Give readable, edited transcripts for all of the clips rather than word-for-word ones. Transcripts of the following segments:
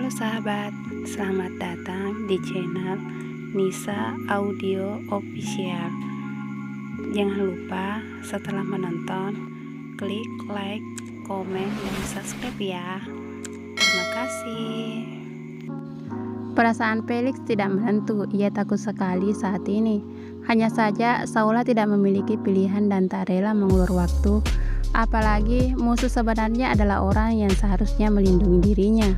Halo sahabat, selamat datang di channel Nisa Audio Official. Jangan lupa setelah menonton, klik like, komen, dan subscribe ya. Terima kasih. Perasaan Felix tidak menentu, ia takut sekali saat ini. Hanya saja Saula tidak memiliki pilihan dan tak rela mengulur waktu. Apalagi musuh sebenarnya adalah orang yang seharusnya melindungi dirinya.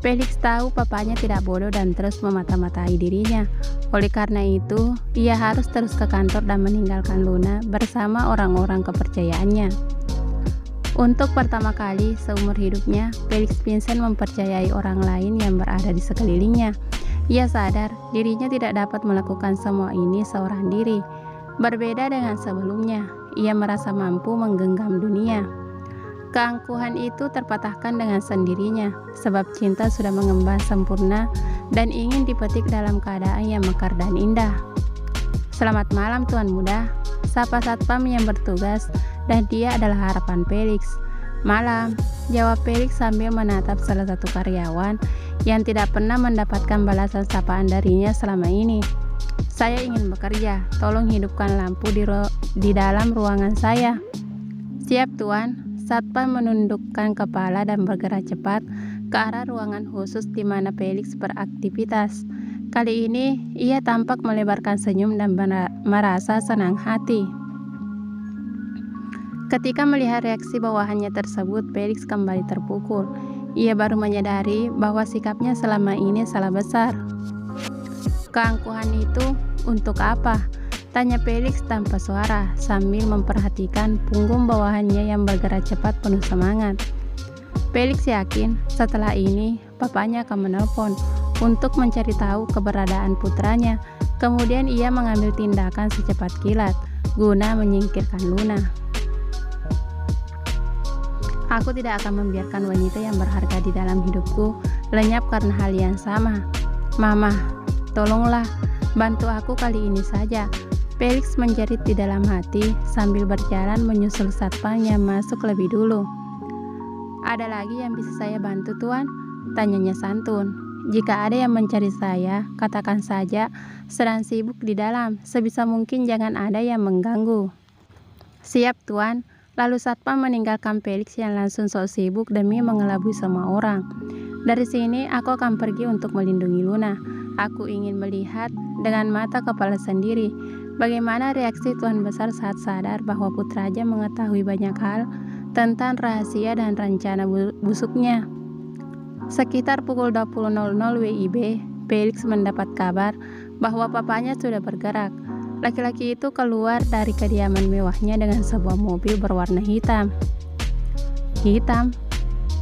Felix tahu papanya tidak bodoh dan terus memata-matai dirinya. Oleh karena itu, ia harus terus ke kantor dan meninggalkan Luna bersama orang-orang kepercayaannya. Untuk pertama kali seumur hidupnya, Felix Vincent mempercayai orang lain yang berada di sekelilingnya. Ia sadar dirinya tidak dapat melakukan semua ini seorang diri. Berbeda dengan sebelumnya, ia merasa mampu menggenggam dunia. Keangkuhan itu terpatahkan dengan sendirinya, sebab cinta sudah mengembang sempurna dan ingin dipetik dalam keadaan yang mekar dan indah. Selamat malam Tuan Muda, sapa satpam yang bertugas, dan dia adalah harapan Felix. Malam, jawab Felix sambil menatap salah satu karyawan yang tidak pernah mendapatkan balasan sapaan darinya selama ini. Saya ingin bekerja, tolong hidupkan lampu di dalam ruangan saya. Siap Tuan. Satpam menundukkan kepala dan bergerak cepat ke arah ruangan khusus di mana Felix beraktivitas. Kali ini, ia tampak melebarkan senyum dan merasa senang hati. Ketika melihat reaksi bawahannya tersebut, Felix kembali terpukul. Ia baru menyadari bahwa sikapnya selama ini salah besar. Keangkuhan itu untuk apa? Tanya Felix tanpa suara sambil memperhatikan punggung bawahannya yang bergerak cepat penuh semangat. Felix yakin setelah ini papanya akan menelpon untuk mencari tahu keberadaan putranya. Kemudian ia mengambil tindakan secepat kilat guna menyingkirkan Luna. Aku tidak akan membiarkan wanita yang berharga di dalam hidupku lenyap karena hal yang sama. Mama, tolonglah, bantu aku kali ini saja. Felix menjerit di dalam hati sambil berjalan menyusul satpam yang masuk lebih dulu. Ada lagi yang bisa saya bantu Tuan? Tanyanya santun. Jika ada yang mencari saya, katakan saja sedang sibuk di dalam. Sebisa mungkin jangan ada yang mengganggu. Siap Tuan. Lalu satpam meninggalkan Felix yang langsung sok sibuk demi mengelabui semua orang. Dari sini aku akan pergi untuk melindungi Luna. Aku ingin melihat dengan mata kepala sendiri bagaimana reaksi Tuan Besar saat sadar bahwa putranya mengetahui banyak hal tentang rahasia dan rencana busuknya. Sekitar pukul 20.00 WIB, Felix mendapat kabar bahwa papanya sudah bergerak. Laki-laki itu keluar dari kediaman mewahnya dengan sebuah mobil berwarna hitam. Hitam?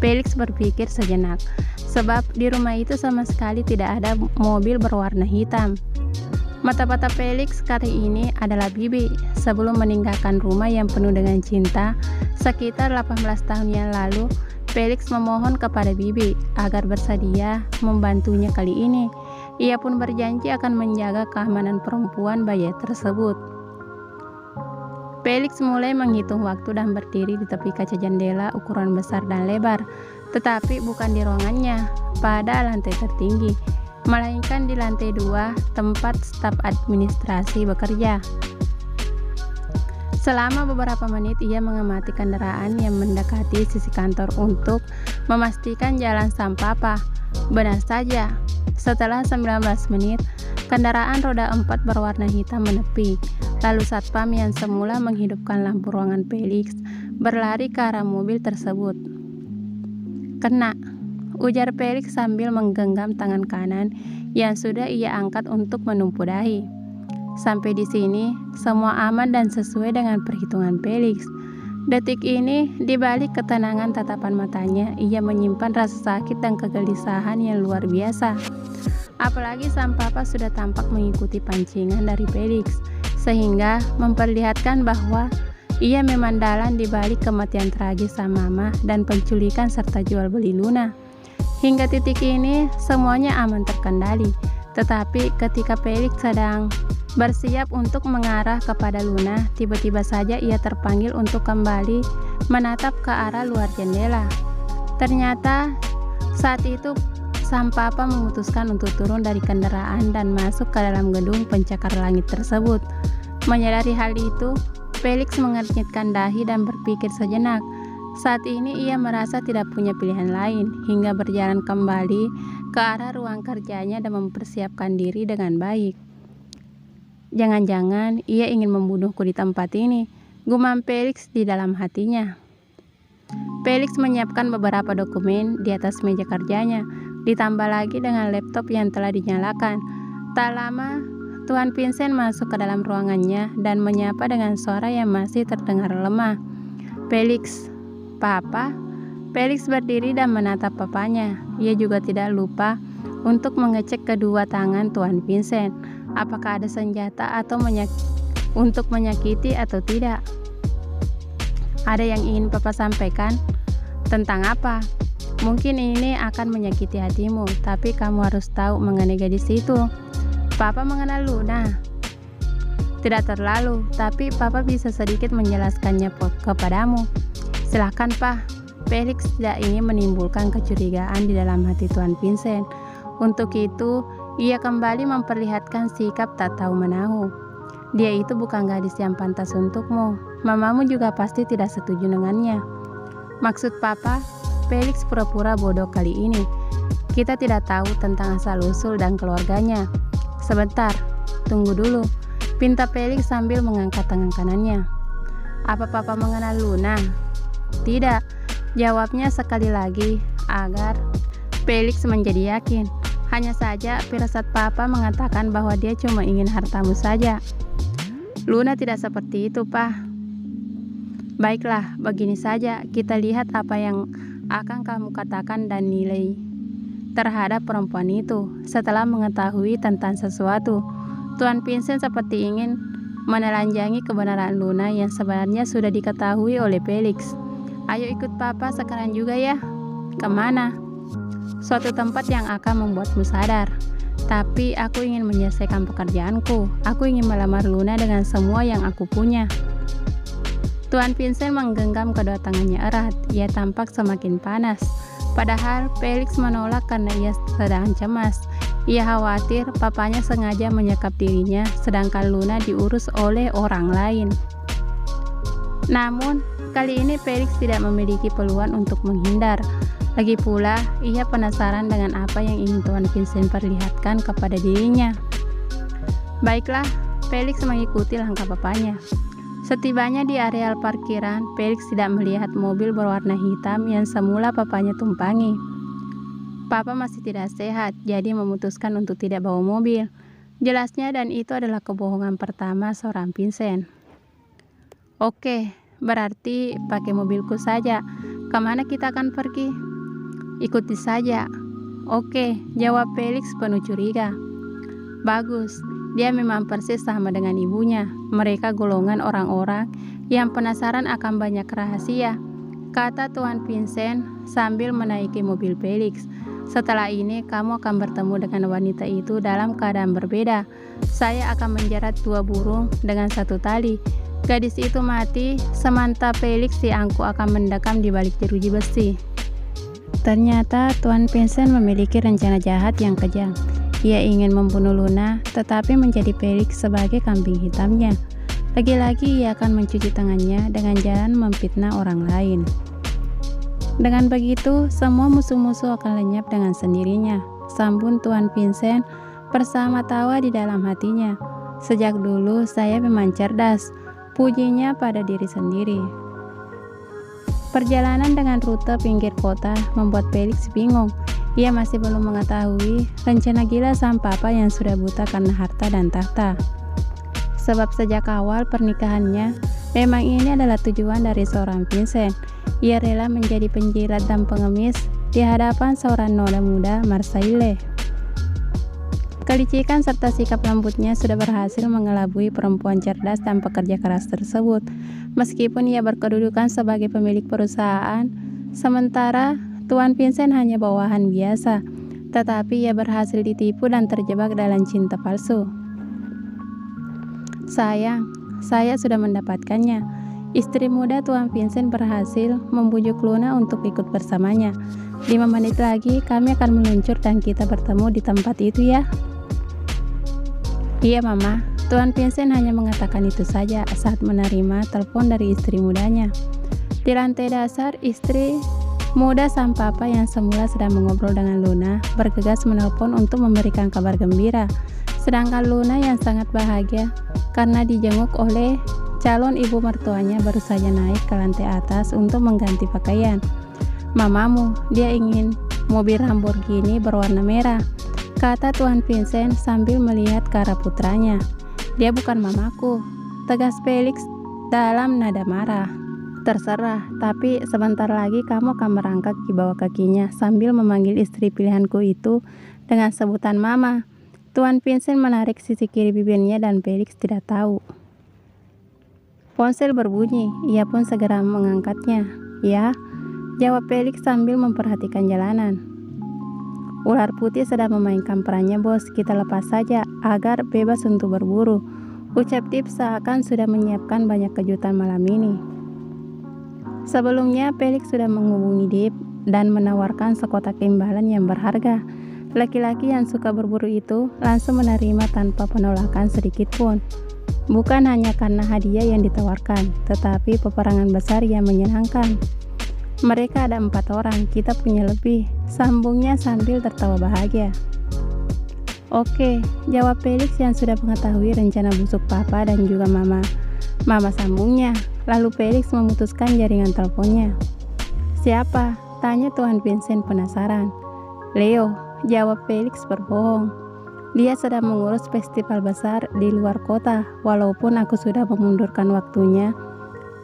Felix berpikir sejenak, sebab di rumah itu sama sekali tidak ada mobil berwarna hitam. Mata-mata Felix kali ini adalah Bibi. Sebelum meninggalkan rumah yang penuh dengan cinta, sekitar 18 tahun yang lalu, Felix memohon kepada Bibi agar bersedia membantunya kali ini. Ia pun berjanji akan menjaga keamanan perempuan bayi tersebut. Felix mulai menghitung waktu dan berdiri di tepi kaca jendela ukuran besar dan lebar, tetapi bukan di ruangannya pada lantai tertinggi, melainkan di lantai 2 tempat staf administrasi bekerja. Selama beberapa menit ia mengamati kendaraan yang mendekati sisi kantor untuk memastikan jalan sang papa. Benar saja, setelah 19 menit, kendaraan roda 4 berwarna hitam menepi. Lalu satpam yang semula menghidupkan lampu ruangan Felix berlari ke arah mobil tersebut. Kena, ujar Felix sambil menggenggam tangan kanan yang sudah ia angkat untuk menumpu dahi. Sampai di sini, semua aman dan sesuai dengan perhitungan Felix. Detik ini, di balik ketenangan tatapan matanya, ia menyimpan rasa sakit dan kegelisahan yang luar biasa. Apalagi sang papa sudah tampak mengikuti pancingan dari Felix, sehingga memperlihatkan bahwa ia memang dalang di balik kematian tragis sang mama dan penculikan serta jual beli Luna. Hingga titik ini, semuanya aman terkendali. Tetapi ketika Felix sedang bersiap untuk mengarah kepada Luna, tiba-tiba saja ia terpanggil untuk kembali menatap ke arah luar jendela. Ternyata Saat itu sang papa memutuskan untuk turun dari kendaraan dan masuk ke dalam gedung pencakar langit tersebut. Menyadari hal itu, Felix mengernyitkan dahi dan berpikir sejenak. Saat ini ia merasa tidak punya pilihan lain hingga berjalan kembali ke arah ruang kerjanya dan mempersiapkan diri dengan baik. Jangan-jangan ia ingin membunuhku di tempat ini, gumam Felix di dalam hatinya. Felix menyiapkan beberapa dokumen di atas meja kerjanya, ditambah lagi dengan laptop yang telah dinyalakan. Tak lama, Tuan Vincent masuk ke dalam ruangannya dan menyapa dengan suara yang masih terdengar lemah. "Felix, Papa?" Felix berdiri dan menatap papanya. Ia juga tidak lupa untuk mengecek kedua tangan Tuan Vincent. Apakah ada senjata atau untuk menyakiti atau tidak? "Ada yang ingin Papa sampaikan?" "Tentang apa?" "Mungkin ini akan menyakiti hatimu, tapi kamu harus tahu mengenai gadis itu." "Papa mengenal Luna?" "Tidak terlalu, tapi Papa bisa sedikit menjelaskannya kepadamu." "Silakan, Pak." Felix tidak ingin menimbulkan kecurigaan di dalam hati Tuan Vincent. Untuk itu, ia kembali memperlihatkan sikap tak tahu menahu. "Dia itu bukan gadis yang pantas untukmu. Mamamu juga pasti tidak setuju dengannya." "Maksud Papa?" Felix pura-pura bodoh kali ini. "Kita tidak tahu tentang asal-usul dan keluarganya." "Sebentar, tunggu dulu," pinta Felix sambil mengangkat tangan kanannya. "Apa Papa mengenal Luna?" "Tidak," jawabnya sekali lagi agar Felix menjadi yakin. "Hanya saja firasat Papa mengatakan bahwa dia cuma ingin hartamu saja." "Luna tidak seperti itu, Pak." "Baiklah, begini saja. Kita lihat apa yang akan kamu katakan dan nilai terhadap perempuan itu setelah mengetahui tentang sesuatu." Tuan Vincent seperti ingin menelanjangi kebenaran Luna yang sebenarnya sudah diketahui oleh Felix. "Ayo ikut Papa sekarang juga ya." "Kemana?" "Suatu tempat yang akan membuatmu sadar." "Tapi aku ingin menyelesaikan pekerjaanku. Aku ingin melamar Luna dengan semua yang aku punya." Tuan Vincent menggenggam kedua tangannya erat. Ia tampak semakin panas. Padahal Felix menolak karena ia sedang cemas. Ia khawatir papanya sengaja menyekap dirinya, sedangkan Luna diurus oleh orang lain. Namun, kali ini Felix tidak memiliki peluang untuk menghindar. Lagi pula, ia penasaran dengan apa yang ingin Tuan Vincent perlihatkan kepada dirinya. Baiklah, Felix mengikuti langkah papanya. Setibanya di areal parkiran, Felix tidak melihat mobil berwarna hitam yang semula papanya tumpangi. Papa masih tidak sehat, jadi memutuskan untuk tidak bawa mobil. Jelasnya, dan itu adalah kebohongan pertama seorang Vincent. "Oke, berarti pakai mobilku saja. Kemana kita akan pergi?" "Ikuti saja." "Oke," jawab Felix penuh curiga. Bagus, dia memang persis sama dengan ibunya. Mereka golongan orang-orang yang penasaran akan banyak rahasia, kata Tuan Vincent sambil menaiki mobil Felix. "Setelah ini kamu akan bertemu dengan wanita itu dalam keadaan berbeda. Saya akan menjerat 2 burung dengan 1 tali. Gadis itu mati, sementara Felix si angku akan mendekam di balik jeruji besi." Ternyata Tuan Vincent memiliki rencana jahat yang kejam. Ia ingin membunuh Luna, tetapi menjadi Felix sebagai kambing hitamnya. Lagi-lagi ia akan mencuci tangannya dengan jalan memfitnah orang lain. Dengan begitu, semua musuh-musuh akan lenyap dengan sendirinya, sambung Tuan Vincent bersama tawa di dalam hatinya. "Sejak dulu saya memang cerdas," pujinya pada diri sendiri. Perjalanan dengan rute pinggir kota membuat Felix bingung. Ia masih belum mengetahui rencana gila sang papa yang sudah buta karena harta dan tahta. Sebab sejak awal pernikahannya, memang ini adalah tujuan dari seorang Vincent. Ia rela menjadi penjilat dan pengemis di hadapan seorang nona muda Marseille. Kelicikan serta sikap lembutnya sudah berhasil mengelabui perempuan cerdas dan pekerja keras tersebut. Meskipun ia berkedudukan sebagai pemilik perusahaan, sementara Tuan Vincent hanya bawahan biasa, tetapi ia berhasil ditipu dan terjebak dalam cinta palsu. "Sayang, saya sudah mendapatkannya." Istri muda Tuan Vincent berhasil membujuk Luna untuk ikut bersamanya. 5 menit lagi kami akan meluncur dan kita bertemu di tempat itu ya. Iya Mama, Tuan Vincent hanya mengatakan itu saja saat menerima telepon dari istri mudanya. Di lantai dasar, istri muda sang papa yang semula sedang mengobrol dengan Luna bergegas menelpon untuk memberikan kabar gembira. Sedangkan Luna yang sangat bahagia karena dijenguk oleh calon ibu mertuanya baru saja naik ke lantai atas untuk mengganti pakaian. Mamamu, dia ingin mobil Lamborghini berwarna merah, kata Tuan Vincent sambil melihat ke arah putranya. Dia bukan mamaku, tegas Felix dalam nada marah. Terserah, tapi sebentar lagi kamu akan merangkak di bawah kakinya sambil memanggil istri pilihanku itu dengan sebutan mama. Tuan Vincent menarik sisi kiri bibirnya dan Felix tidak tahu. Ponsel berbunyi, ia pun segera mengangkatnya. Ya, jawab Felix sambil memperhatikan jalanan. Ular putih sedang memainkan perannya bos, kita lepas saja agar bebas untuk berburu. Ucap Dip seakan sudah menyiapkan banyak kejutan malam ini. Sebelumnya Felix sudah menghubungi Dip dan menawarkan sekotak imbalan yang berharga. Laki-laki yang suka berburu itu langsung menerima tanpa penolakan sedikit pun. Bukan hanya karena hadiah yang ditawarkan, tetapi peperangan besar yang menyenangkan. Mereka ada 4 orang, kita punya lebih, sambungnya sambil tertawa bahagia. Oke, jawab Felix yang sudah mengetahui rencana busuk papa dan juga mama. Mama sambungnya, lalu Felix memutuskan jaringan teleponnya. Siapa? Tanya Tuan Vincent penasaran. Leo, jawab Felix berbohong. Dia sedang mengurus festival besar di luar kota, walaupun aku sudah memundurkan waktunya,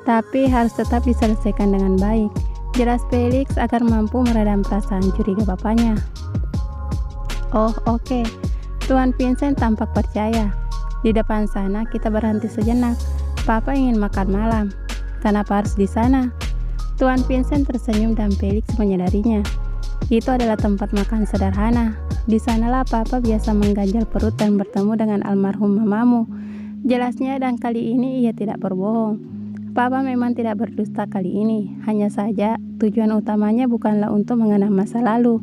tapi harus tetap diselesaikan dengan baik. Jelas Felix agar mampu meredam perasaan curiga bapaknya. Oh, oke. Tuan Vincent tampak percaya. Di depan sana kita berhenti sejenak. Papa ingin makan malam. Kenapa harus di sana? Tuan Vincent tersenyum dan Felix menyadarinya. Itu adalah tempat makan sederhana. Di sanalah Papa biasa mengganjal perut dan bertemu dengan almarhum mamamu. Jelasnya dan kali ini ia tidak berbohong. Papa memang tidak berdusta kali ini. Hanya saja tujuan utamanya bukanlah untuk mengenang masa lalu,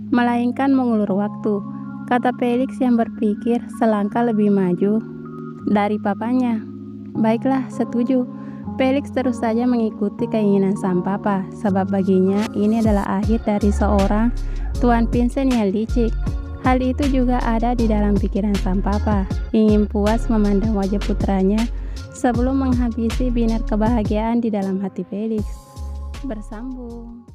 melainkan mengulur waktu, kata Felix yang berpikir selangkah lebih maju dari papanya. Baiklah, setuju. Felix terus saja mengikuti keinginan sang papa, sebab baginya ini adalah akhir dari seorang Tuan Vincent yang licik. Hal itu juga ada di dalam pikiran sang papa, ingin puas memandang wajah putranya sebelum menghabisi binar kebahagiaan di dalam hati Felix. Bersambung.